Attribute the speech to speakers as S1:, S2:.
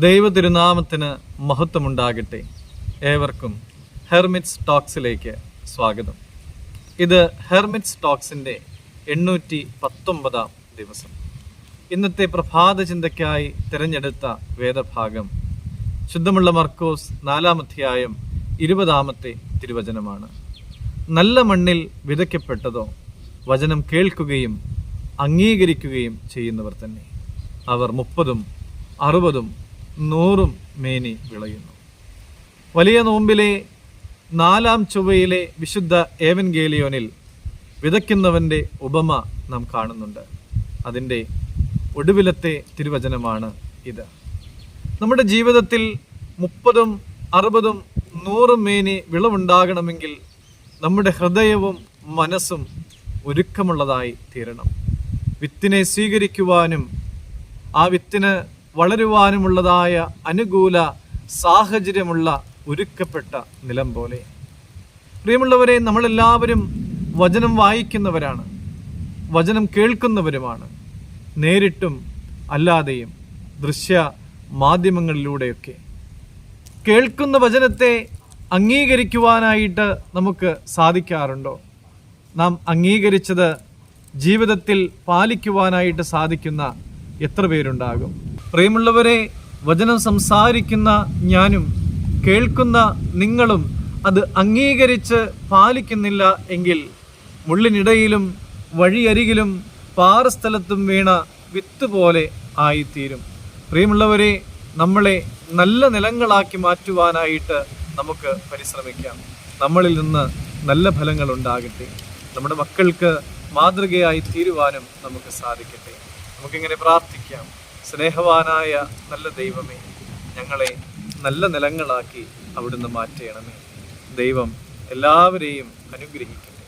S1: ദൈവ തിരുനാമത്തിന് മഹത്വമുണ്ടാകട്ടെ. ഏവർക്കും ഹെർമിറ്റ്സ് ടോക്സിലേക്ക് സ്വാഗതം. ഇത് ഹെർമിറ്റ്സ് ടോക്സിൻ്റെ 819 ദിവസം. ഇന്നത്തെ പ്രഭാത ചിന്തയ്ക്കായി തിരഞ്ഞെടുത്ത വേദഭാഗം ശുദ്ധമുള്ള മർക്കോസ് 4-ാം അധ്യായം 20-ാമത്തെ തിരുവചനമാണ്. നല്ല മണ്ണിൽ വിതയ്ക്കപ്പെട്ടതോ വചനം കേൾക്കുകയും അംഗീകരിക്കുകയും ചെയ്യുന്നവർ തന്നെ. അവർ 30, 60, 100 മേനി വിളയുന്നു. വലിയ നോമ്പിലെ 4-ാം ചൊവ്വയിലെ വിശുദ്ധ ഏവൻഗേലിയോനിൽ വിതയ്ക്കുന്നവൻ്റെ ഉപമ നാം കാണുന്നുണ്ട്. അതിൻ്റെ ഒടുവിലത്തെ തിരുവചനമാണ് ഇത്. നമ്മുടെ ജീവിതത്തിൽ 30, 60, 100 മേനി വിളവുണ്ടാകണമെങ്കിൽ നമ്മുടെ ഹൃദയവും മനസ്സും ഒരുക്കമുള്ളതായി തീരണം. വിത്തിനെ സ്വീകരിക്കുവാനും ആ വിത്തിന് വളരുവാനുമുള്ളതായ അനുകൂല സാഹചര്യമുള്ള ഒരുക്കപ്പെട്ട നിലം പോലെ. പ്രിയമുള്ളവരെ, നമ്മളെല്ലാവരും വചനം വായിക്കുന്നവരാണ്, വചനം കേൾക്കുന്നവരുമാണ്. നേരിട്ടും അല്ലാതെയും ദൃശ്യ മാധ്യമങ്ങളിലൂടെയൊക്കെ കേൾക്കുന്ന വചനത്തെ അംഗീകരിക്കുവാനായിട്ട് നമുക്ക് സാധിക്കാറുണ്ടോ? നാം അംഗീകരിച്ചത് ജീവിതത്തിൽ പാലിക്കുവാനായിട്ട് സാധിക്കുന്ന എത്ര പേരുണ്ടാകും? പ്രിയമുള്ളവരെ, വചനം സംസാരിക്കുന്ന ഞാനും കേൾക്കുന്ന നിങ്ങളും അത് അംഗീകരിച്ച് പാലിക്കുന്നില്ല എങ്കിൽ മുള്ളിനിടയിലും വഴിയരികിലും പാറസ്ഥലത്തും വീണ വിത്ത് പോലെ ആയിത്തീരും. പ്രിയമുള്ളവരെ, നമ്മളെ നല്ല നിലങ്ങളാക്കി മാറ്റുവാനായിട്ട് നമുക്ക് പരിശ്രമിക്കാം. നമ്മളിൽ നിന്ന് നല്ല ഫലങ്ങൾ ഉണ്ടാകട്ടെ. നമ്മുടെ മക്കൾക്ക് മാതൃകയായി തീരുവാനും നമുക്ക് സാധിക്കട്ടെ. നമുക്കിങ്ങനെ പ്രാർത്ഥിക്കാം. സ്നേഹവാനായ നല്ല ദൈവമേ, ഞങ്ങളെ നല്ല നിലങ്ങളാക്കി അവിടുന്ന് മാറ്റണമേ. ദൈവം എല്ലാവരെയും അനുഗ്രഹിക്കട്ടെ.